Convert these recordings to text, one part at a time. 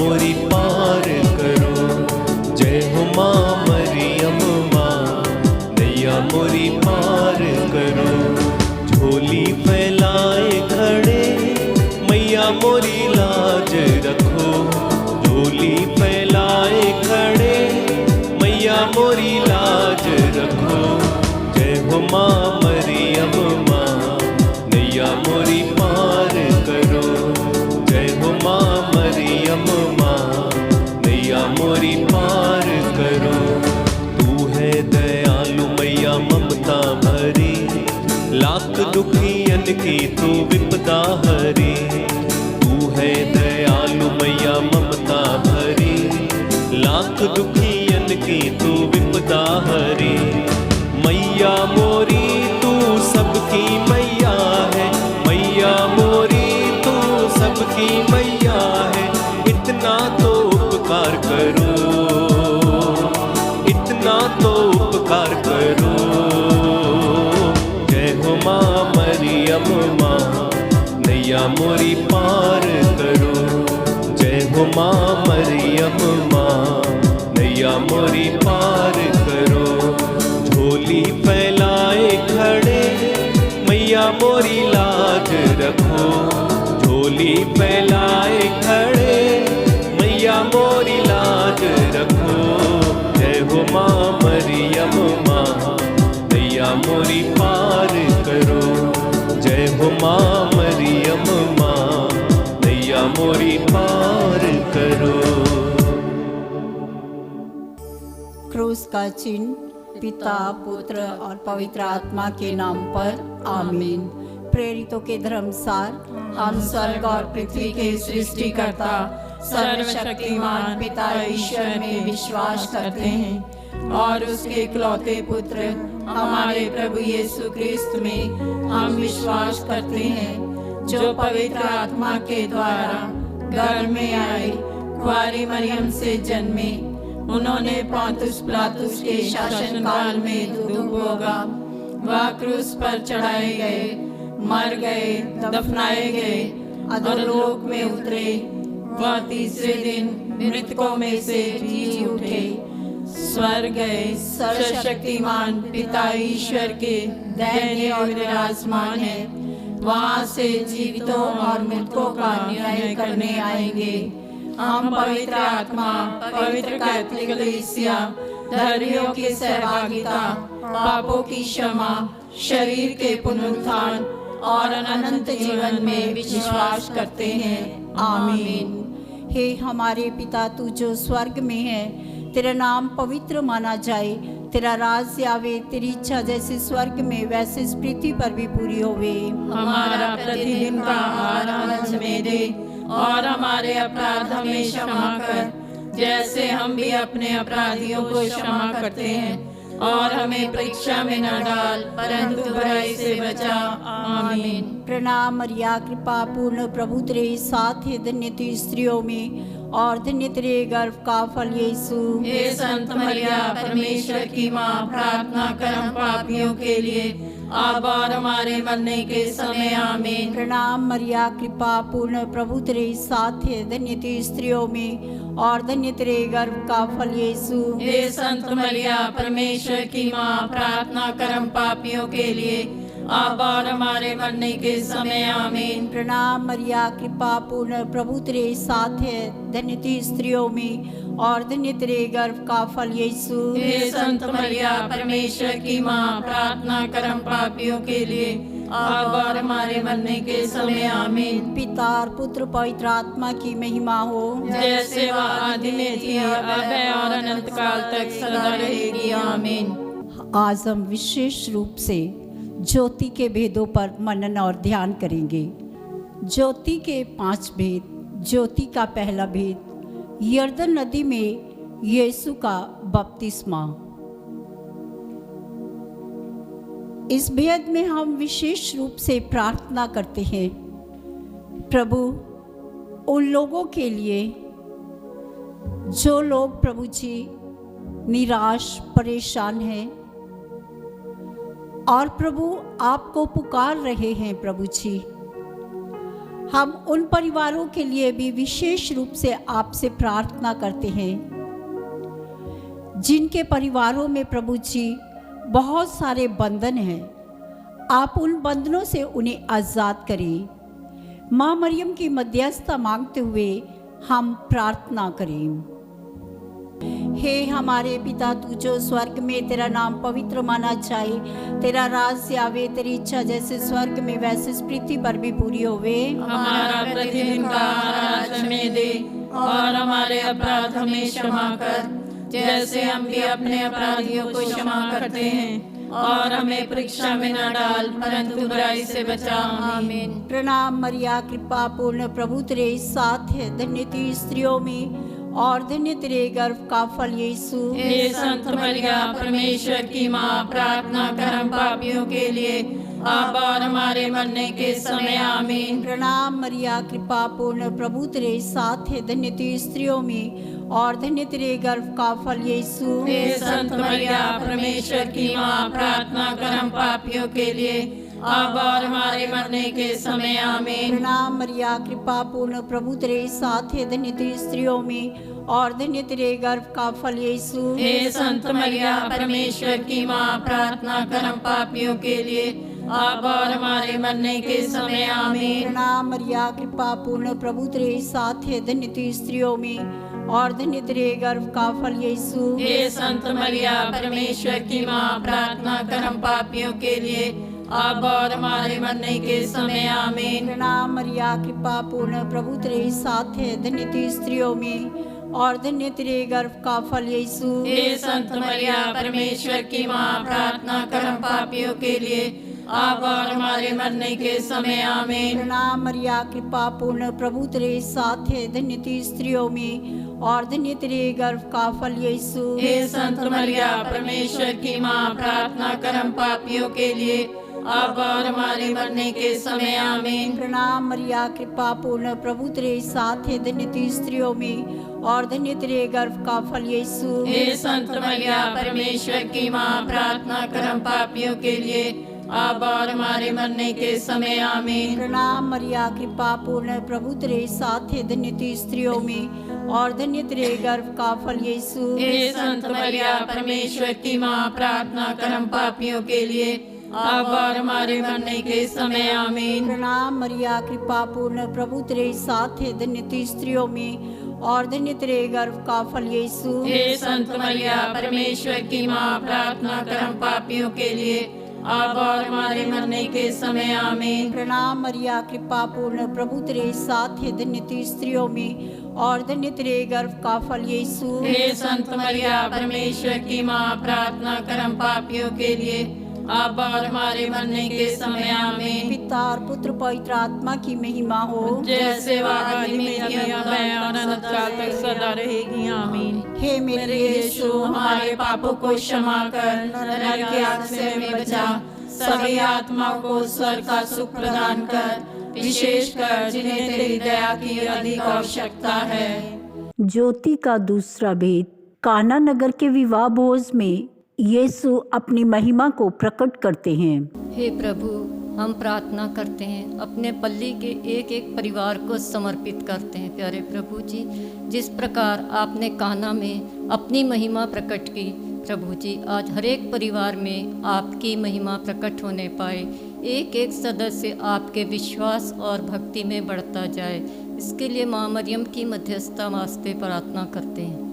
मोरी पार करो। जय हो माँ मरियम माँ, नैया मोरी पार करो। झोली फैलाए खड़े मैया मोरी लाज रखो। झोली फैलाए खड़े मैया मोरी लाज रखो। जय हो माँ मरियम माँ, नैया मोरी पार करो। जय हो माँ मरियम माँ, नैया मोरी पार करो। तू है दयालु मैया ममता भरी, लाख दुखियन की तू विपदा हरी। तू है दयालु मैया ममता भरी, लाख दुखियन की तू विपदा हरी। मैया मोरी तू सबकी मैया है, मैया मोरी तू सबकी मैया है। इतना तो उपकार करो, इतना तो उपकार करो। जय हो माँ मरियम माँ, नैया मोरी पार करो। जय हो माँ मरियम माँ, नैया मोरी पार करो। झोली फैलाए खड़े मैया मोरी लाज रखो। झोली फैलाए खड़े मैया मोरी लाज रखो। जय हो माँ मरियम माँ, नैया मोरी पार करो। जय हो माँ मरियम माँ, नैया मोरी पार करो। क्रूस का चिन्ह पिता पुत्र और पवित्र आत्मा के नाम पर आमीन। प्रेरितों के धर्मसार हम स्वर्ग और पृथ्वी के सृष्टिकर्ता सर्वशक्तिमान पिता ईश्वर में विश्वास करते हैं और उसके इकलौते पुत्र हमारे प्रभु यीशु क्रिस्त में हम विश्वास करते हैं, जो पवित्र आत्मा के द्वारा गर्भ में आए, कुंवारी मरियम से जन्मे। उन्होंने पोंतुस पिलातुस के शासनकाल में दुख भोगा, वह क्रूस पर चढ़ाए गए, मर गए, दफनाए गए, अधोलोक में उतरे। वह तीसरे दिन मृतकों में से जी उठे, स्वर्ग गए, सर्वशक्तिमान पिता ईश्वर के दाहिने ओर विराजमान है। वहां से जीवितों और मृतकों का न्याय करने आएंगे। हम पवित्र आत्मा, पवित्र कैथोलिक कलीसिया, धर्मियों की सहभागिता, पापों की क्षमा, शरीर के पुनरुत्थान और अनंत जीवन में विश्वास करते हैं। आमीन। हे हमारे पिता, तू जो स्वर्ग में है, तेरा नाम पवित्र माना जाए। तेरा राज्य आवे, तेरी इच्छा जैसे स्वर्ग में वैसे इस पृथ्वी पर भी पूरी होवे। हमारा प्रतिदिन का आहार आज हमें दे और हमारे अपराध हमें क्षमा कर, जैसे हम भी अपने अपराधियों को क्षमा करते हैं। और हमें परीक्षा में न डाल, परंतु बुराई से बचा। आमीन। प्रणाम मरिया, कृपा पूर्ण प्रभु तेरे साथ है, धन्य तू स्त्रियों में और धन्य तेरे गर्भ का फल यीशु। हे संत मरिया, परमेश्वर की माँ, प्रार्थना कर हम पापियों के लिए, अब और हमारे मरने के समय। आमीन। प्रणाम मरिया, कृपा पूर्ण प्रभु तेरे साथ है, धन्य तू स्त्रियों में और धन्य तेरे गर्भ का फल यीशु। हे संत मरिया, परमेश्वर की माँ, प्रार्थना कर हम पापियों के लिए, अब और हमारे मरने के समय। आमीन। प्रणाम मरिया, कृपा पूर्ण प्रभु तेरे साथ है, धन्य तू स्त्रियों में और धन्य तेरे गर्भ का फल यीशु। हे संत मरिया, परमेश्वर की माँ, प्रार्थना कर हम पापियों के लिए, अब और हमारे मरने के समय। आमीन। पिता और पुत्र पवित्र आत्मा की महिमा हो, जैसे वह आदि में थी, अब है और अनंत काल तक सदा रहेगी। आमीन। आज हम विशेष रूप से ज्योति के भेदों पर मनन और ध्यान करेंगे। ज्योति के 5 भेद। ज्योति का पहला भेद, यरदन नदी में यीशु का बपतिस्मा। इस भेद में हम विशेष रूप से प्रार्थना करते हैं, प्रभु उन लोगों के लिए जो लोग प्रभु जी निराश परेशान हैं और प्रभु आपको पुकार रहे हैं। प्रभु जी, हम उन परिवारों के लिए भी विशेष रूप से आपसे प्रार्थना करते हैं जिनके परिवारों में प्रभु जी बहुत सारे बंधन हैं। आप उन बंधनों से उन्हें आज़ाद करें। माँ मरियम की मध्यस्थता मांगते हुए हम प्रार्थना करें। हे हमारे पिता, तू जो स्वर्ग में, तेरा नाम पवित्र माना जाए, तेरा राज्य आवे, तेरी इच्छा जैसे स्वर्ग में वैसे इस पृथ्वी पर भी पूरी होवे। हमारा प्रतिदिन का आहार आज हमें दे, और हमारे अपराध हमें क्षमा कर, जैसे हम भी अपने अपराधियों को क्षमा करते हैं, और हमें परीक्षा में न डाल, परंतु बुराई से बचा। आमीन। प्रणाम मरिया, कृपा पूर्ण, प्रभु तेरे साथ है, धन्य तू स्त्रियों में और धन्य तेरे गर्भ का फल यीशु। हे संत मरिया, परमेश्वर की माँ, प्रार्थना कर हम पापियों के लिए, अब और हमारे मरने के समय। आमीन। प्रणाम मरिया, कृपा पूर्ण, प्रभु तेरे साथ है, धन्य तू स्त्रियों में और धन्य तेरे गर्भ का फल यीशु। हे संत मरिया, परमेश्वर की माँ, प्रार्थना कर हम पापियों के लिए, अब और हमारे मरने के समय। आमीन। प्रणाम मरिया, कृपा पूर्ण, प्रभु तेरे साथ है, धन्य तू स्त्रियों में और धन्य तेरे गर्भ का फल यीशु। हे संत मरिया, परमेश्वर की माँ, प्रार्थना कर हम पापियों के लिए, अब और हमारे मरने के समय। आमीन। प्रणाम मरिया, कृपा पूर्ण, प्रभु तेरे साथ है, धन्य तू स्त्रियों में और धन्य तेरे गर्भ का फल यीशु। हे संत मरिया, परमेश्वर की माँ, प्रार्थना कर हम पापियों के लिए, अब और हमारे मरने के समय। आमीन। प्रणाम मरिया, कृपा पूर्ण, प्रभु तेरे साथ है, धन्य तू स्त्रियों में और धन्य तेरे गर्भ का फल यीशु। हे संत मरिया, परमेश्वर की माँ, प्रार्थना कर हम पापियों के लिए, अब और हमारे मरने के समय। आमीन। प्रणाम मरिया, कृपा पूर्ण, प्रभु तेरे साथ है, धन्य तू स्त्रियों में और धन्य तेरे गर्भ का फल यीशु। हे संत मरिया, परमेश्वर की माँ, प्रार्थना कर हम पापियों के लिए, अब और हमारे मरने के समय। आमीन। प्रणाम मरिया, कृपा पूर्ण, प्रभु तेरे साथ है, धन्य तू स्त्रियों में और धन्य तेरे गर्भ का फल यीशु। हे संत मरिया, परमेश्वर की माँ, प्रार्थना कर हम पापियों के लिए, अब और हमारे मरने के समय। आमीन। प्रणाम मरिया, कृपा पूर्ण, प्रभु तेरे साथ है, धन्य तू स्त्रियों में और धन्य तेरे गर्भ का फल यीशु। हे संत मरिया, परमेश्वर की माँ, प्रार्थना कर हम पापियों के लिए, अब और हमारे मरने के समय। आमीन। प्रणाम मरिया, कृपा पूर्ण, प्रभु तेरे साथ है, धन्य तू स्त्रियों में और धन्य तेरे गर्भ का फल यीशु। हे संत मरिया, परमेश्वर की माँ, प्रार्थना कर हम पापियों के लिए, अब और हमारे मरने के समय। आमीन। प्रणाम मरिया, कृपा पूर्ण, प्रभु तेरे साथ है, धन्य तू स्त्रियों में और धन्य तेरे गर्भ का फल यीशु। हे संत मरिया, परमेश्वर की माँ, प्रार्थना कर हम पापियों के लिए, अब और हमारे मरने के समय। आमीन। पिता और पुत्र पवित्र आत्मा की महिमा हो, जैसे वह आदि में थी, अब है और अनंत काल तक सदा रहेगी। आमीन। हे मेरे यीशु, हमारे पापों को क्षमा कर, नरक की आग से हमें बचा, सभी आत्माओं को स्वर्ग का सुख प्रदान कर, विशेष कर जिन्हें तेरी दया की अधिक आवश्यकता है। ज्योति का दूसरा भेद। काना नगर के विवाह भोज में यीशु अपनी महिमा को प्रकट करते हैं। हे प्रभु, हम प्रार्थना करते हैं, अपने पल्ली के एक एक परिवार को समर्पित करते हैं। प्यारे प्रभु जी, जिस प्रकार आपने काना में अपनी महिमा प्रकट की, प्रभु जी आज हर एक परिवार में आपकी महिमा प्रकट होने पाए, एक एक सदस्य आपके विश्वास और भक्ति में बढ़ता जाए, इसके लिए माँ मरियम की मध्यस्थता वास्ते प्रार्थना करते हैं।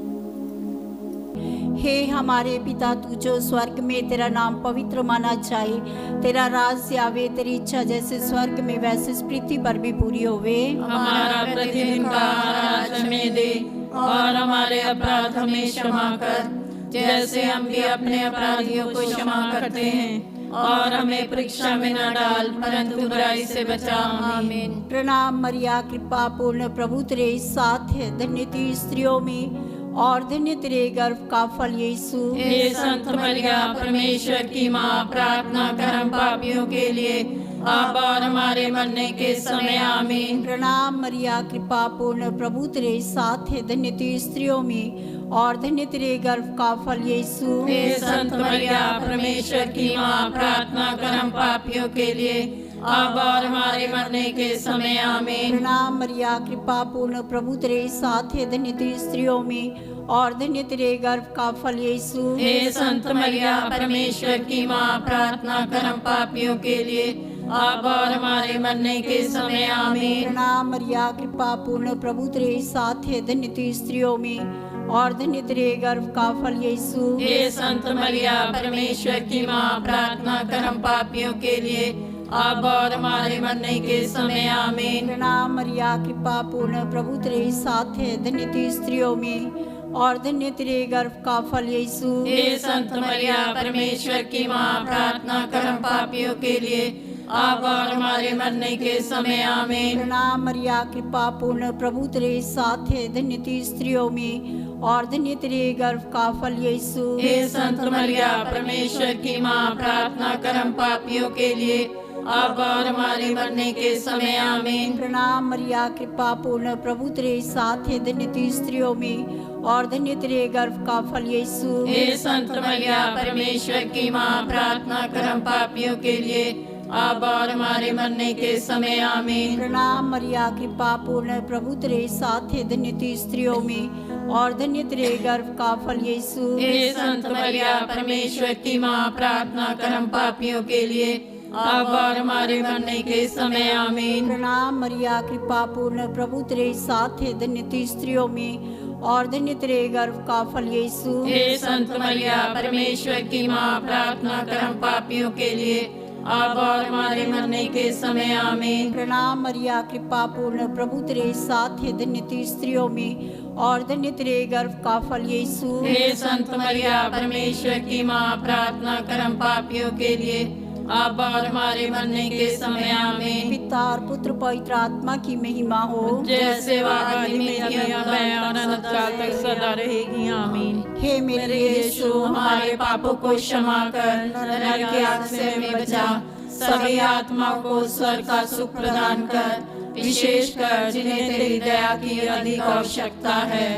हे हमारे पिता, तू जो स्वर्ग में, तेरा नाम पवित्र माना जाए, तेरा राज्य आवे, तेरी इच्छा जैसे स्वर्ग में वैसे इस पृथ्वी पर भी पूरी होवे। हमारा प्रतिदिन का आहार आज हमें दे, और हमारे अपराध हमें क्षमा कर, जैसे हम भी अपने अपराधियों को क्षमा करते हैं, और हमें परीक्षा में न डाल, परंतु बुराई से बचा। आमीन। प्रणाम मरिया, कृपा पूर्ण, प्रभु तेरे साथ है, धन्य तू स्त्रियों में और धन्य तेरे गर्भ का फल यीशु। हे संत मरिया, परमेश्वर की माँ, प्रार्थना कर हम पापियों के लिए, अब और हमारे मरने के समय। आमीन। प्रणाम मरिया, कृपा पूर्ण, प्रभु तेरे साथ है, धन्य तू स्त्रियों में और धन्य तेरे गर्भ का फल यीशु। हे संत मरिया, परमेश्वर की माँ, प्रार्थना कर हम पापियों के लिए, अब और हमारे मरने के समय आमीन। प्रणाम मरिया, कृपा पूर्ण, प्रभु तेरे साथ है, धन्य तू स्त्रियों में और धन्य तेरे गर्भ का फल यीशु। हे संत मरिया, परमेश्वर की माँ, प्रार्थना कर हम पापियों के लिए, अब और हमारे मरने के समय आमीन। प्रणाम मरिया, कृपा पूर्ण, प्रभु तेरे साथ है, धन्य तू स्त्रियों में और धन्य तेरे गर्भ का फल यीशु। हे संत मरिया, परमेश्वर की माँ, प्रार्थना कर हम पापियों के लिए, अब और हमारे मरने के समय आमीन। प्रणाम मरिया, कृपा पूर्ण, प्रभु तेरे साथ है, धन्य तू स्त्रियों में और धन्य तेरे गर्भ का फल यीशु। हे संत मरिया, परमेश्वर की माँ, प्रार्थना कर हम पापियों के लिए, अब और हमारे मरने के समय आमीन। प्रणाम मरिया, कृपा पूर्ण, प्रभु तेरे साथ है, धन्य तू स्त्रियों में और धन्य तेरे गर्भ का फल यीशु। हे संत मरिया, परमेश्वर की माँ, प्रार्थना कर हम पापियों के लिए, अब और हमारे मरने के समय आमीन। प्रणाम मरिया, कृपा पूर्ण, प्रभु तेरे साथ है, धन्य तू स्त्रियों में और धन्य तेरे गर्भ का फल यीशु। हे संत मरिया, परमेश्वर की माँ, प्रार्थना कर हम पापियों के लिए, अब और हमारे मरने के समय आमीन। प्रणाम मरिया, कृपा पूर्ण, प्रभु तेरे साथ है, धन्य तू स्त्रियों में और धन्य तेरे गर्भ का फल यीशु। हे संत मरिया, परमेश्वर की माँ, प्रार्थना कर हम पापियों के लिए, अब और हमारे मरने के समय आमीन। प्रणाम मरिया, कृपा पूर्ण, प्रभु तेरे साथ है, धन्य तू स्त्रियों में और धन्य तेरे गर्भ का फल यीशु। हे संत मरिया, परमेश्वर की माँ, प्रार्थना कर हम पापियों के लिए, अब और हमारे मरने के समय आमीन। प्रणाम मरिया, कृपा पूर्ण, प्रभु तेरे साथ है, धन्य तू स्त्रियों में और धन्य तेरे गर्भ का फल यीशु। हे संत मरिया, परमेश्वर की माँ, प्रार्थना कर हम पापियों के लिए, अब और हमारे मरने के समय आमीन। पिता और पुत्र पवित्र आत्मा की महिमा हो, जैसे वह आदि में थी, अब है और अनंत काल तक सदा रहेगी आमीन। हे मेरे यीशु, हमारे पापों को क्षमा कर, नरक के आग से हमें बचा, सभी आत्मा को स्वर्ग का सुख प्रदान कर, विशेष कर जिन्हें तेरी दया की अधिक आवश्यकता है।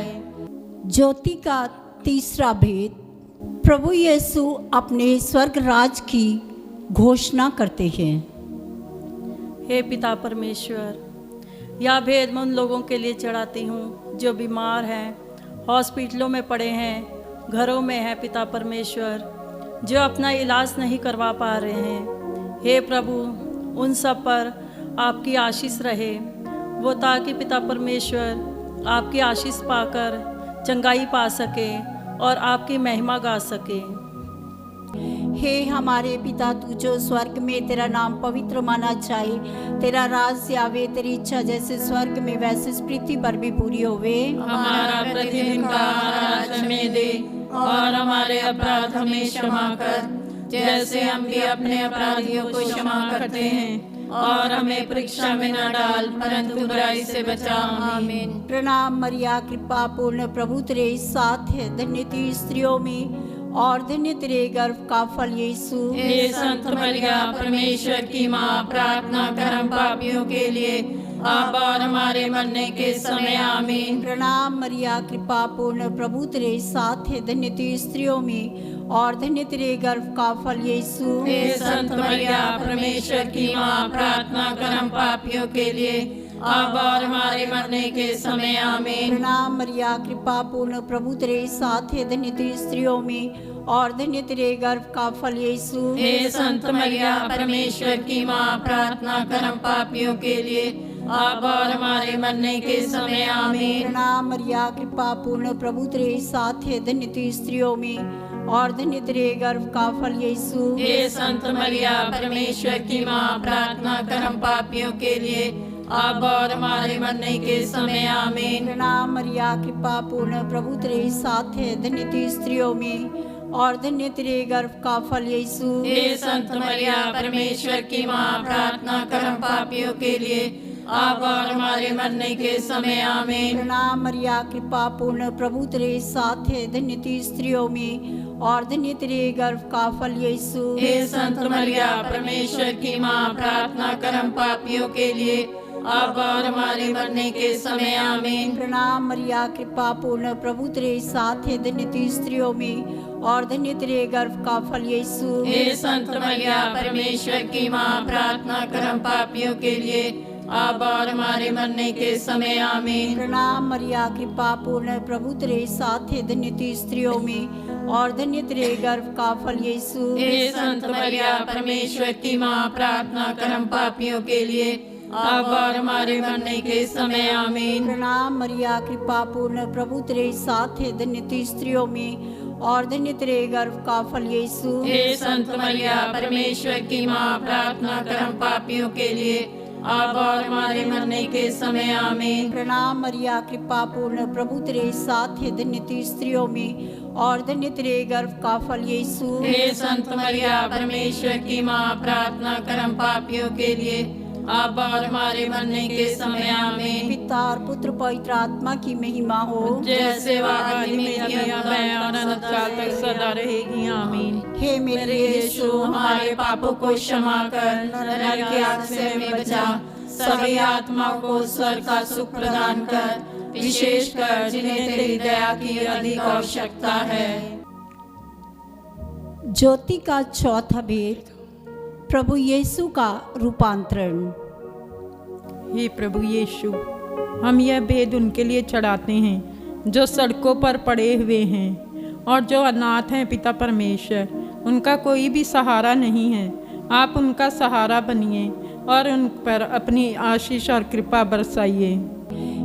ज्योति का तीसरा भेद, प्रभु यीशु अपने स्वर्ग राज की घोषणा करते हैं। हे पिता परमेश्वर, यह भेद मैं उन लोगों के लिए चढ़ाती हूँ जो बीमार हैं, हॉस्पिटलों में पड़े हैं, घरों में हैं पिता परमेश्वर, जो अपना इलाज नहीं करवा पा रहे हैं। हे प्रभु, उन सब पर आपकी आशीष रहे, वो ताकि पिता परमेश्वर आपकी आशीष पाकर चंगाई पा सके और आपकी महिमा गा सके। हे हमारे पिता, तू जो स्वर्ग में, तेरा नाम पवित्र माना जाए, तेरा राज आवे, तेरी इच्छा जैसे स्वर्ग में वैसे इस पृथ्वी पर भी पूरी होवे। हमारा प्रतिदिन का आहार आज हमें दे और हमारे अपराध हमें क्षमा कर, जैसे हम भी अपने अपराधियों को क्षमा करते हैं, और हमें परीक्षा में न डाल, परंतु बुराई से बचा। आमीन। प्रणाम मरिया, कृपा पूर्ण, प्रभु तेरे साथ है, धन्य तू स्त्रियों में और धन्य तेरे गर्भ का फल यीशु। हे संत मरिया, परमेश्वर की माँ, प्रार्थना कर हम पापियों के लिए, अब और हमारे मरने के समय आमीन। प्रणाम मरिया, कृपा पूर्ण, प्रभु तेरे साथ है, धन्य तू स्त्रियों में और धन्य तेरे गर्भ का फल यीशु। हे संत मरिया, परमेश्वर की माँ, प्रार्थना कर हम पापियों के लिए, अब और हमारे मरने के समय आमीन। प्रणाम मरिया, कृपा पूर्ण, प्रभु तेरे साथ है, धन्य तू स्त्रियों में और धन्य तेरे गर्भ का फल यीशु। हे संत मरिया, परमेश्वर की माँ, प्रार्थना कर हम पापियों के लिए, अब और हमारे मरने के समय आमीन। प्रणाम मरिया, कृपा पूर्ण, प्रभु तेरे साथ है, धन्य तू स्त्रियों में और धन्य तेरे गर्भ का फल यीशु। हे संत मरिया, परमेश्वर की माँ, प्रार्थना कर हम पापियों के लिए, अब और हमारे मरने के समय आमीन। प्रणाम मरिया, कृपा पूर्ण, प्रभु तेरे साथ है, धन्य तू स्त्रियों में और धन्य तेरे गर्भ का फल यीशु। हे संत मरिया, परमेश्वर की माँ, प्रार्थना कर हम पापियों के लिए, अब और हमारे मरने के समय आमीन। प्रणाम मरिया, कृपा पूर्ण, प्रभु तेरे साथ है, धन्य तू स्त्रियों में और धन्य तेरे गर्भ का फल यीशु। हे संत मरिया, परमेश्वर की माँ, प्रार्थना कर हम पापियों के लिए, अब और हमारे मरने के समय आमीन। प्रणाम मरिया, कृपा पूर्ण, प्रभु तेरे साथ है, धन्य तू स्त्रियों में और धन्य तेरे गर्भ का फल यीशु। हे संत मरिया परमेश्वर की माँ, प्रार्थना कर हम पापियों के लिए, अब और हमारे मरने के समय आमीन। प्रणाम मरिया, कृपा पूर्ण, प्रभु तेरे साथ है, धन्य तू स्त्रियों में और धन्य तेरे गर्भ का फल यीशु। हे संत मरिया परमेश्वर की माँ, प्रार्थना कर हम पापियों के लिए, अब और हमारे मरने के समय आमीन। प्रणाम मरिया, कृपा पूर्ण, प्रभु तेरे साथ है, धन्य तू स्त्रियों में और धन्य तेरे गर्भ का फल यीशु। हे संत मरिया परमेश्वर की माँ, प्रार्थना कर हम पापियों के लिए, अब और हमारे मरने के समय आमीन। प्रणाम मरिया, कृपा पूर्ण, प्रभु तेरे साथ है, धन्य तू स्त्रियों में और धन्य तेरे गर्भ का फल यीशु। हे संत मरिया परमेश्वर की माँ, प्रार्थना कर हम पापियों के लिए, अब और हमारे मरने के समय आमीन। पिता और पुत्र पवित्र आत्मा की महिमा हो, जैसे वह आदि में थी, अब है और अनंत काल तक सदा रहेगी आमीन। हे मेरे यीशु, हमारे पापों को क्षमा कर, नरक की आग से हमें बचा, सभी आत्माओं को स्वर्ग का सुख प्रदान कर, विशेषकर जिन्हें तेरी दया की अधिक आवश्यकता है। ज्योति का चौथा भेद, प्रभु यीशु का रूपांतरण। हे प्रभु यीशु, हम यह भेद उनके लिए चढ़ाते हैं जो सड़कों पर पड़े हुए हैं और जो अनाथ हैं। पिता परमेश्वर, उनका कोई भी सहारा नहीं है, आप उनका सहारा बनिए और उन पर अपनी आशीष और कृपा बरसाइए।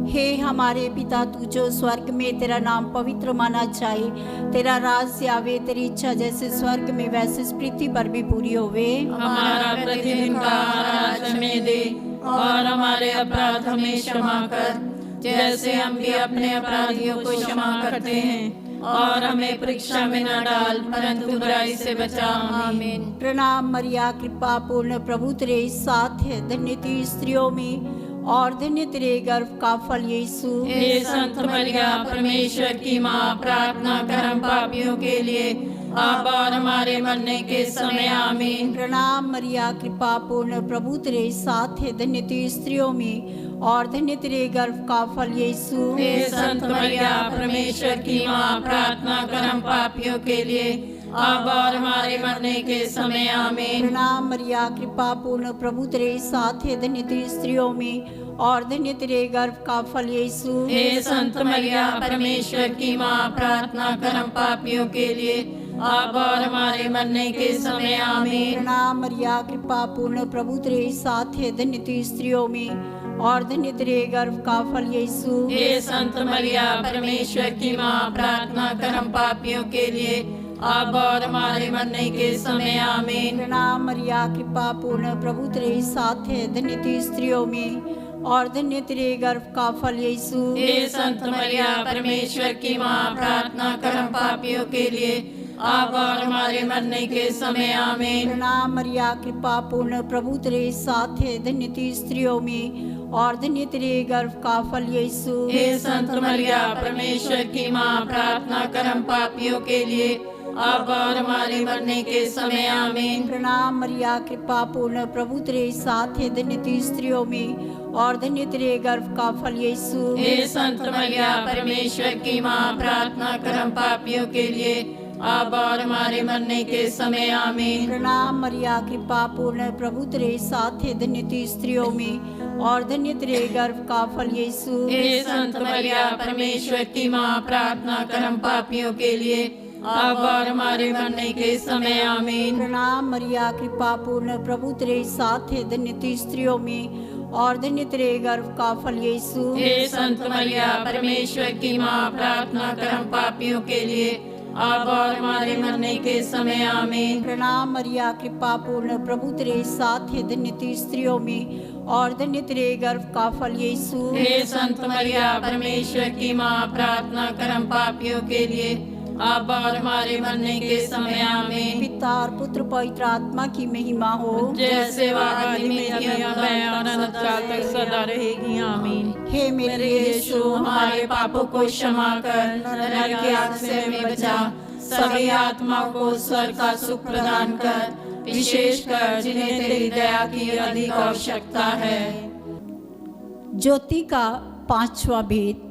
हे हमारे पिता, तू जो स्वर्ग में, तेरा नाम पवित्र माना जाए, तेरा राज्य आवे, तेरी इच्छा जैसे स्वर्ग में वैसे इस पृथ्वी पर भी पूरी होवे। हमारा प्रतिदिन का आहार आज हमें दे और हमारे अपराध हमें क्षमा कर, जैसे हम भी अपने अपराधियों को क्षमा करते हैं, और हमें परीक्षा में न डाल, परंतु बुराई से बचा, आमीन। प्रणाम मरिया, कृपा पूर्ण, प्रभु तेरे साथ है, धन्य तू स्त्रियों में और धन्य तेरे गर्भ का फल यीशु। हे संत मरिया परमेश्वर की माँ, प्रार्थना कर हम पापियों के लिए, अब और हमारे मरने के समय आमीन। प्रणाम मरिया, कृपा पूर्ण, प्रभु तेरे साथ है, धन्य तू स्त्रियों में और धन्य तेरे गर्भ का फल यीशु। हे संत मरिया परमेश्वर की माँ, प्रार्थना कर हम पापियों के लिए, अब और हमारे मरने के समय आमीन। प्रणाम मरिया, कृपा पूर्ण, प्रभु तेरे साथ है, धन्य तू स्त्रियों में और धन्य तेरे गर्भ का फल यीशु। हे संत मरिया परमेश्वर की माँ, प्रार्थना कर हम पापियों के लिए, अब और हमारे मरने के समय आमीन। प्रणाम मरिया, कृपा पूर्ण, प्रभु तेरे साथ है, धन्य तू स्त्रियों में और धन्य तेरे गर्भ का फल यीशु। हे संत मरिया परमेश्वर की माँ, प्रार्थना कर हम पापियों के लिए, अब और हमारे मरने के समय आमीन। प्रणाम मरिया, कृपा पूर्ण, प्रभु तेरे साथ है, धन्य तू स्त्रियों में और धन्य तेरे गर्भ का फल यीशु। हे संत मरिया परमेश्वर की माँ, प्रार्थना कर हम पापियों के लिए, अब और हमारे मरने के समय आमीन। प्रणाम मरिया, कृपा पूर्ण, प्रभु तेरे साथ है, धन्य तू स्त्रियों में और धन्य तेरे गर्भ का फल यीशु। हे संत मरिया परमेश्वर की माँ, प्रार्थना कर हम पापियों के लिए, अब और हमारे मरने के समय आमीन। प्रणाम मरिया, कृपा पूर्ण, प्रभु तेरे साथ है, धन्य तू स्त्रियों में और धन्य तेरे गर्भ का फल यीशु। हे संत मरिया परमेश्वर की माँ, प्रार्थना कर हम पापियों के लिए, अब और हमारे मरने के समय आमीन। प्रणाम मरिया, कृपा पूर्ण, प्रभु तेरे साथ है, धन्य तू स्त्रियों में और धन्य तेरे गर्भ का फल यीशु। हे संत मरिया परमेश्वर की माँ, प्रार्थना कर हम पापियों के लिए, अब और हमारे मरने के समय आमीन। प्रणाम मरिया, कृपा पूर्ण, प्रभु तेरे साथ है, धन्य तू स्त्रियों में और धन्य तेरे गर्भ का फल यीशु। हे संत मरिया परमेश्वर की माँ, प्रार्थना कर हम पापियों के लिए, अब और हमारे मरने के समय आमीन। प्रणाम मरिया, कृपा पूर्ण, प्रभु तेरे साथ है, धन्य तू स्त्रियों में और धन्य तेरे गर्भ का फल यीशु। हे संत मरिया परमेश्वर की माँ, प्रार्थना कर हम पापियों के लिए, अब और हमारे मरने के समय आमीन। पिता और पुत्र पवित्र आत्मा की महिमा हो, जैसे वह आदि में थी, अब है और अनंत काल तक सदा रहेगी आमीन। हे मेरे यीशु, हमारे पापों को क्षमा कर, नरक की आग से हमें बचा, सभी आत्माओं को स्वर्ग का सुख प्रदान कर, विशेषकर जिन्हें तेरी दया की अधिक आवश्यकता है। ज्योति का पांचवा भेद,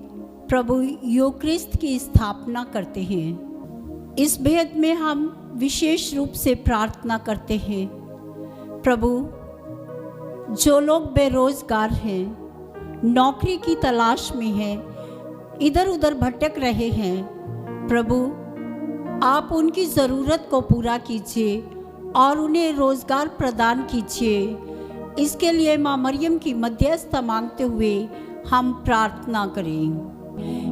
प्रभु यूक्रिस्त की स्थापना करते हैं। इस भेद में हम विशेष रूप से प्रार्थना करते हैं। प्रभु, जो लोग बेरोजगार हैं, नौकरी की तलाश में हैं, इधर उधर भटक रहे हैं, प्रभु आप उनकी ज़रूरत को पूरा कीजिए और उन्हें रोज़गार प्रदान कीजिए। इसके लिए माँ मरियम की मध्यस्थता मांगते हुए हम प्रार्थना करें।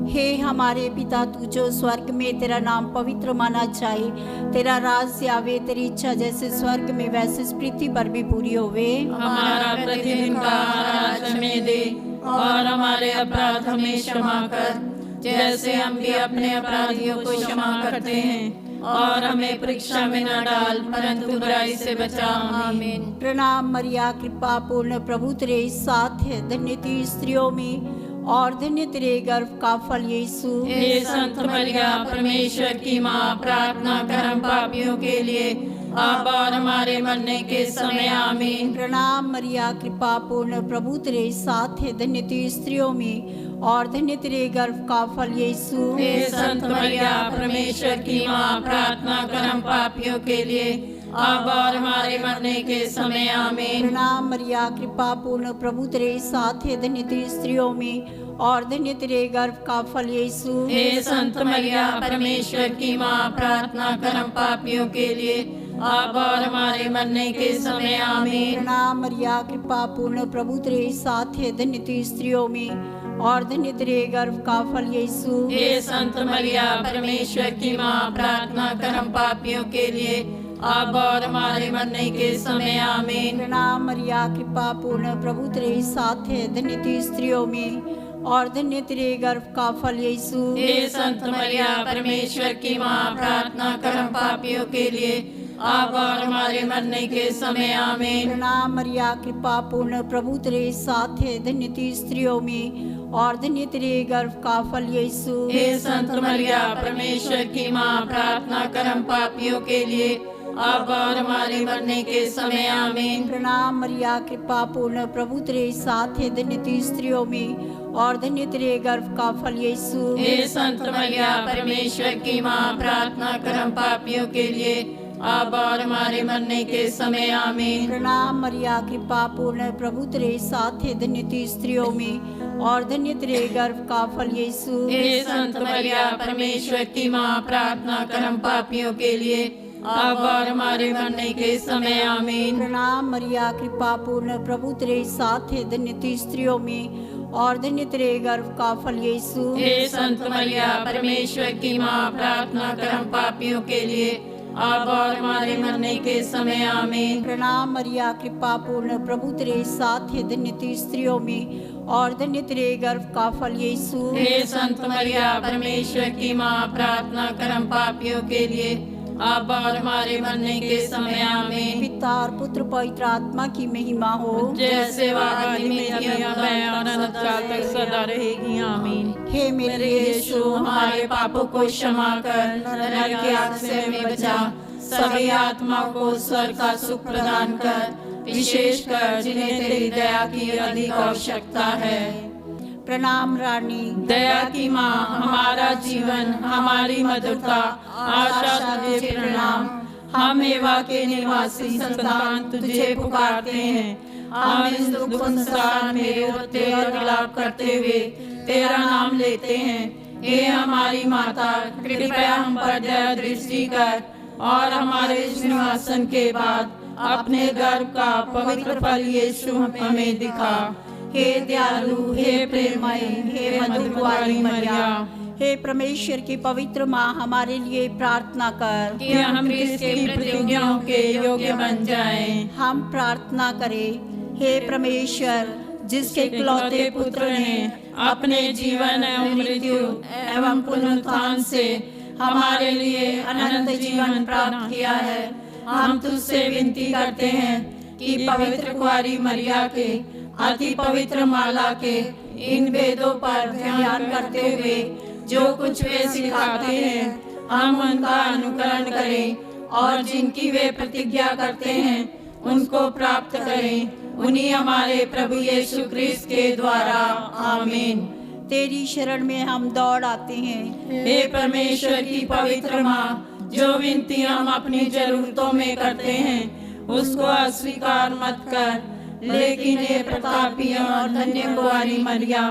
हे हमारे पिता, तू जो स्वर्ग में, तेरा नाम पवित्र माना जाए, तेरा राज्य आवे, तेरी इच्छा जैसे स्वर्ग में वैसे इस पृथ्वी पर भी पूरी होवे। हमारा प्रतिदिन का आहार आज हमें दे और हमारे अपराध हमें क्षमा कर, जैसे हम भी अपने अपराधियों को क्षमा करते हैं, और हमें परीक्षा में न डाल परंतु बुराई से बचा। आमीन। प्रणाम मरिया, कृपा पूर्ण, प्रभु तेरे साथ है, धन्य तू स्त्रियों में और धन्य तेरे गर्भ का फल यीशु। हे संत मरिया, परमेश्वर की माँ, प्रार्थना कर हम पापियों के लिए अब और हमारे मरने के समय। आमीन। प्रणाम मरिया, कृपा पूर्ण, प्रभु तेरे साथ है, धन्य तू स्त्रियों में और धन्य तेरे गर्भ का फल यीशु। हे संत मरिया, परमेश्वर की माँ, प्रार्थना कर हम पापियों के लिए अब और हमारे मरने के समय। आमीन। प्रणाम मरिया, कृपा पूर्ण, प्रभु तेरे साथ है, धन्य तू स्त्रियों में और धन्य तेरे गर्भ का फल यीशु। हे संत मरिया, परमेश्वर की माँ, प्रार्थना कर हम पापियों के लिए अब और हमारे मरने के समय। आमीन। प्रणाम मरिया, कृपा पूर्ण, प्रभु तेरे साथ है, धन्य तू स्त्रियों में और धन्य तेरे गर्भ का फल यीशु। हे संत मरिया, परमेश्वर की माँ, प्रार्थना कर हम पापियों के लिए अब और हमारे मरने के समय। आमीन। प्रणाम मरिया, कृपा पूर्ण, प्रभु तेरे साथ है, धन्य तू स्त्रियों में और धन्य तेरे गर्भ का फल यीशु। हे संत मरिया, परमेश्वर की माँ, प्रार्थना कर हम पापियों के लिए अब और हमारे मरने के समय। आमीन। प्रणाम मरिया, कृपा पूर्ण, प्रभु तेरे साथ है, धन्य तू स्त्रियों में और धन्य तेरे गर्भ का फल यीशु। हे संत मरिया, परमेश्वर की माँ, प्रार्थना कर हम पापियों के लिए अब और हमारे मरने के समय। आमीन। प्रणाम मरिया, कृपा पूर्ण, प्रभु तेरे साथ है, धन्य तू स्त्रियों में और धन्य तेरे गर्भ का फल यीशु। हे संत मरिया, परमेश्वर की माँ, प्रार्थना कर हम पापियों के लिए अब और हमारे मरने के समय। आमीन। प्रणाम मरिया, कृपा पूर्ण, प्रभु तेरे साथ है, धन्य तू स्त्रियों में और धन्य तेरे गर्भ का फल यीशु। हे संत मरिया, परमेश्वर की माँ, प्रार्थना कर हम पापियों के लिए अब और हमारे मरने के समय। आमीन। प्रणाम मरिया, कृपा पूर्ण, प्रभु तेरे साथ है, धन्य तू स्त्रियों में और धन्य तेरे गर्भ का फल यीशु। हे संत मरिया, परमेश्वर की माँ, प्रार्थना कर हम पापियों के लिए अब और हमारे मरने के समय। आमीन। प्रणाम मरिया, कृपा पूर्ण, प्रभु तेरे साथ है, धन्य तू स्त्रियों में और धन्य तेरे गर्भ का फल यीशु। हे संत मरिया, परमेश्वर की माँ, प्रार्थना कर हम पापियों के लिए अब और हमारे मरने के समय। आमीन। पिता और पुत्र पवित्र आत्मा की महिमा हो, जैसे वह आदि में थी, अब है और अनंत काल तक सदा रहेगी। आमीन। हे मेरे यीशु, हमारे पापों को क्षमा कर, नरक की आग से हमें बचा, सभी आत्माओं को स्वर्ग का सुख प्रदान कर, विशेषकर जिन्हें तेरी दया की अधिक आवश्यकता है। प्रणाम रानी, दया की माँ, हमारा जीवन, हमारी मधुरता, आशा तुझे प्रणाम। हम एवा के निवासी संतान तुझे पुकारते हैं। हम इस दुख संसार में रोते और विलाप करते हुए तेरा नाम लेते हैं। हे हमारी माता, कृपया हम पर दया दृष्टि कर और हमारे इस निवासन के बाद अपने गर्भ का पवित्र फल यीशु हमें दिखा। हे दयालु, हे प्रेममय, हे मधुरवाणी मरिया, हे परमेश्वर की पवित्र माँ, हमारे लिए प्रार्थना कर कि हम इसकी प्रतिज्ञाओं के योग्य बन जाएं। हम प्रार्थना करें। हे परमेश्वर, जिसके इकलौते पुत्र ने अपने जीवन एवं मृत्यु एवं पुनरुत्थान से हमारे लिए अनंत जीवन प्राप्त किया है, हम तुझसे विनती करते हैं कि पवित्र कुंवारी मरिया के अति पवित्र माला के इन वेदों पर ध्यान करते हुए जो कुछ वे सिखाते हैं, हम उनका अनुकरण करें और जिनकी वे प्रतिज्ञा करते हैं उनको प्राप्त करें। उन्हीं हमारे प्रभु यीशु क्रिस्त के द्वारा। आमीन। तेरी शरण में हम दौड़ आते हैं। हे परमेश्वर की पवित्र माँ, जो विनती हम अपनी जरूरतों में करते हैं उसको अस्वीकार मत कर, लेकिन हे प्रतापी और धन्य कुंवारी मरिया,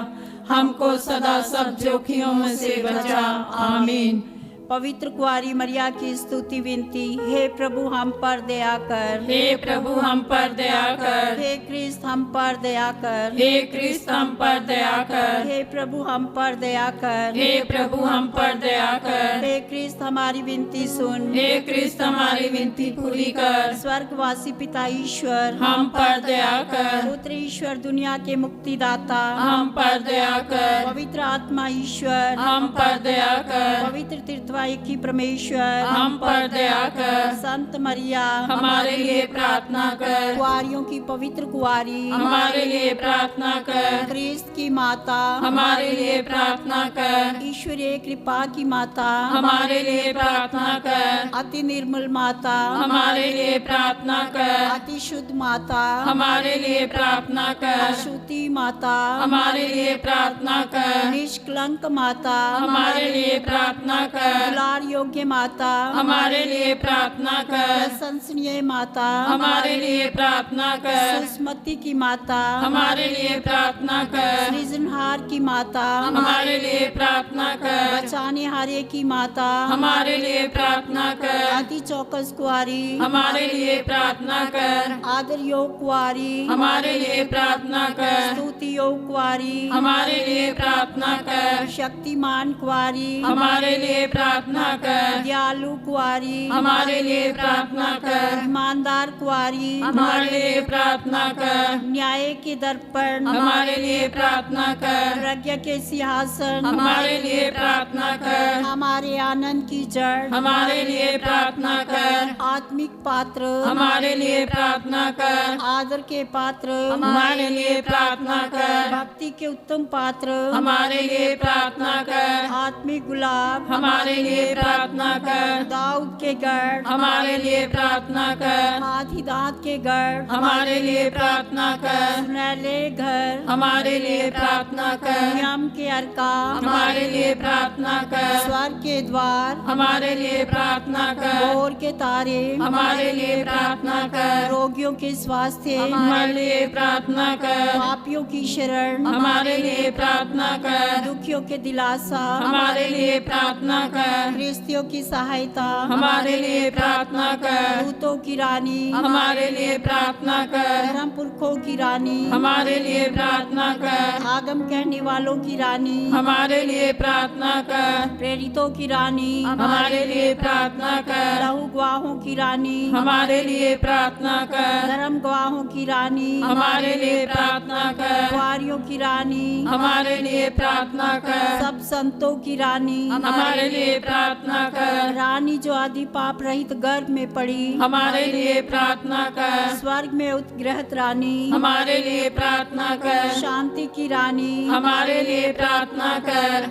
हमको सदा सब जोखिमों से बचा। आमीन। पवित्र कुंवारी मरिया की स्तुति विनती। हे प्रभु हम पर दया कर, हे प्रभु हम पर दया कर, हे क्रिस्त हम पर दया कर, हे क्रिस्त हम पर दया कर, हे प्रभु हम पर दया कर, हे प्रभु हम पर दया कर, हे क्रिस्त हमारी विनती सुन, हे क्रिस्त हमारी विनती पूरी कर, स्वर्गवासी पिता ईश्वर हम पर दया कर, पुत्र ईश्वर दुनिया के मुक्तिदाता हम पर दया कर, पवित्र आत्मा ईश्वर हम पर दया कर, पवित्र तीर्थवाही की परमेश्वर हम पर दया कर, संत मरिया हमारे लिए प्रार्थना कर, कुंवारियों की पवित्र कुंवारी हमारे लिए प्रार्थना कर, क्रिस्त की माता हमारे लिए प्रार्थना कर, ईश्वरीय कृपा की माता हमारे लिए प्रार्थना कर, अति निर्मल माता हमारे लिए प्रार्थना कर, अति शुद्ध माता हमारे लिए प्रार्थना कर, अशुद्धि माता हमारे लिए प्रार्थना कर, निष्कलंक माता हमारे लिए प्रार्थना कर, दुलार योग्य माता हमारे लिए प्रार्थना कर, प्रशंसनीय माता हमारे लिए प्रार्थना कर, सुस्मति की माता हमारे लिए प्रार्थना कर, सृजनहार की माता हमारे लिए प्रार्थना कर, बचाने हारे की माता हमारे लिए प्रार्थना कर, अति चौकस कुंवारी हमारे लिए प्रार्थना कर, आदर योग कुंवारी हमारे लिए प्रार्थना कर, स्तुति योग कुंवारी हमारे लिए प्रार्थना कर, शक्तिमान कुंवारी हमारे लिए प्रार्थना कर, दयालु कुंवारी हमारे लिए प्रार्थना कर, ईमानदार कुंवारी हमारे लिए प्रार्थना कर, न्याय के दर्पण हमारे लिए प्रार्थना कर, प्रज्ञा के सिंहासन हमारे लिए प्रार्थना कर, हमारे आनंद की जड़ हमारे लिए प्रार्थना कर, आत्मिक पात्र हमारे लिए प्रार्थना कर, आदर के पात्र हमारे लिए प्रार्थना कर, भक्ति के उत्तम पात्र हमारे लिए प्रार्थना कर, आत्मिक गुलाब हमारे लिए प्रार्थना कर, दाऊद के गढ़ हमारे लिए प्रार्थना कर, हाथी दांत के गढ़ हमारे लिए प्रार्थना कर, सुनहले घर हमारे लिए प्रार्थना कर, नियम के अर्का हमारे लिए प्रार्थना कर, स्वर्ग के द्वार हमारे लिए प्रार्थना कर, भोर के तारे हमारे लिए प्रार्थना कर, रोगियों के स्वास्थ्य हमारे लिए प्रार्थना कर, पापियों की शरण हमारे लिए प्रार्थना कर, दुखियों के दिलासा हमारे लिए प्रार्थना कर, गृहस्थियों की सहायता हमारे लिए प्रार्थना कर, दूतों की रानी हमारे लिए प्रार्थना कर, धर्म पुरखों की रानी हमारे लिए प्रार्थना कर, आगम कहने वालों की रानी हमारे लिए प्रार्थना कर, प्रेरितों की रानी हमारे लिए प्रार्थना कर, लहू गवाहों की रानी हमारे लिए प्रार्थना कर, धर्म गवाहों की रानी हमारे लिए प्रार्थना कर, कुंवारियों की रानी हमारे लिए प्रार्थना कर, सब संतों की रानी हमारे लिए प्रार्थना कर, रानी जो आदि पाप रहित गर्भ में पड़ी हमारे लिए प्रार्थना कर, स्वर्ग में उत्ग्रहित रानी हमारे लिए प्रार्थना कर, शांति की रानी हमारे लिए प्रार्थना कर,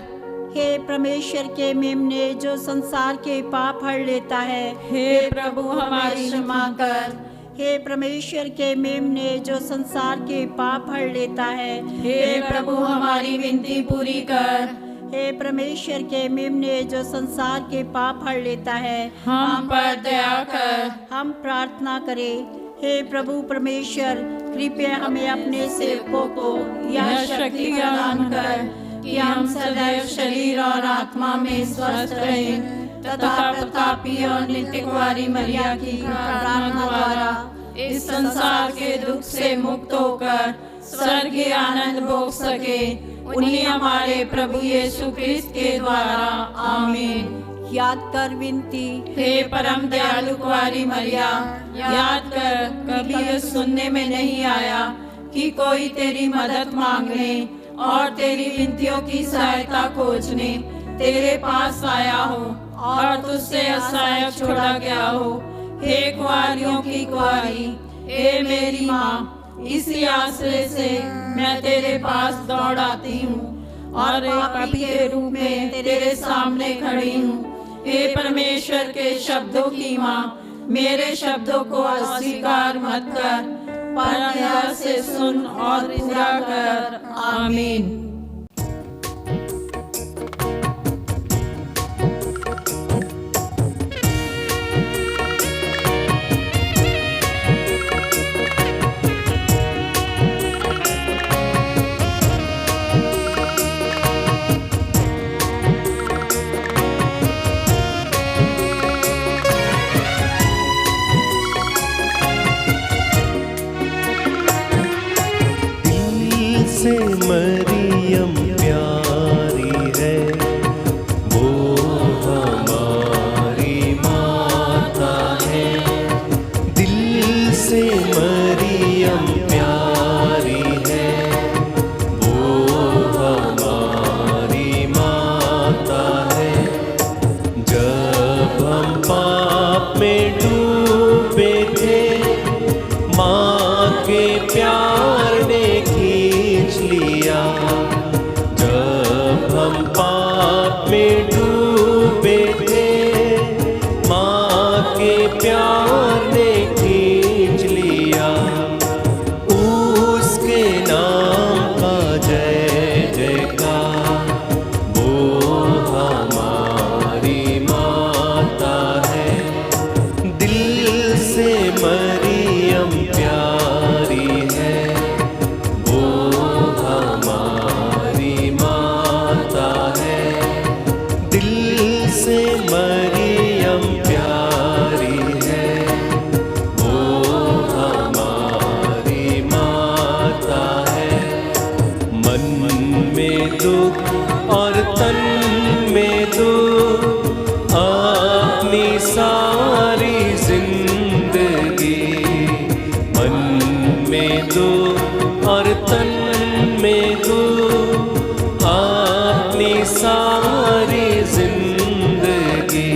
हे परमेश्वर के मेमने जो संसार के पाप हर लेता है, हे प्रभु हमारी क्षमा कर। हे परमेश्वर के मेमने जो संसार के पाप हर लेता है, हे प्रभु हमारी विनती पूरी कर, हे परमेश्वर के मेमने जो संसार के पाप हर लेता है, हम पर दया कर। हम प्रार्थना करें। हे प्रभु परमेश्वर कृपया हमें अपने सेवकों को यह शक्ति प्रदान कर कि हम सदैव शरीर और आत्मा में स्वस्थ रहें तथा प्रतापी और नित्य कुंवारी मरिया की प्रार्थना द्वारा इस संसार के दुख से मुक्त होकर स्वर्गीय आनंद भोग सके, उन्हीं हमारे प्रभु यीशु क्रिस्त के द्वारा। आमीन। याद कर विनती। हे परम दयालु कुंवारी मरिया, याद कर कभी यह सुनने में नहीं आया कि कोई तेरी मदद मांगने और तेरी विनतियों की सहायता खोजने तेरे पास आया हो और तुझसे असहाय छोड़ा गया हो। हे कुंवारियों की कुंवारी, हे मेरी माँ, इसी आश्रय से मैं तेरे पास दौड़ आती हूँ और एक पापी के रूप में तेरे सामने खड़ी हूँ। हे परमेश्वर के शब्दों की माँ, मेरे शब्दों को अस्वीकार मत कर, पर दया से सुन और पूरा कर। आमीन। मरियम प्यारी है, वो हमारी माता है। दिल से मरियम प्यारी है, वो हमारी माता है। जब हम पाप में डूबे थे, माँ के प्यार ने खींच लिया। जब हम पाप में डूबे थे, माँ के प्यार ने खींच लिया। उसके नाम का जय जयकार, वो हमारी माता है। दिल से मरियम प्यारी है, वो हमारी माता है। दिल से मरियम प्यारी है, वो हमारी माता है। मन में दुख और तन में दुख, अपनी सारी जिंदगी। मन में दुख और तन में दुख, अपनी सारी जिंदगी।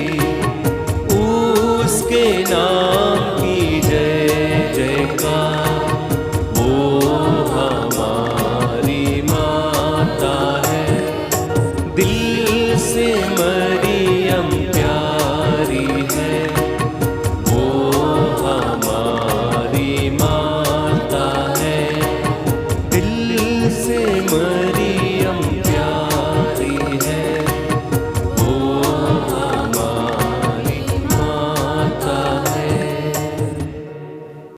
उसके नाम की जय जयकार, वो हमारी माता है। दिल से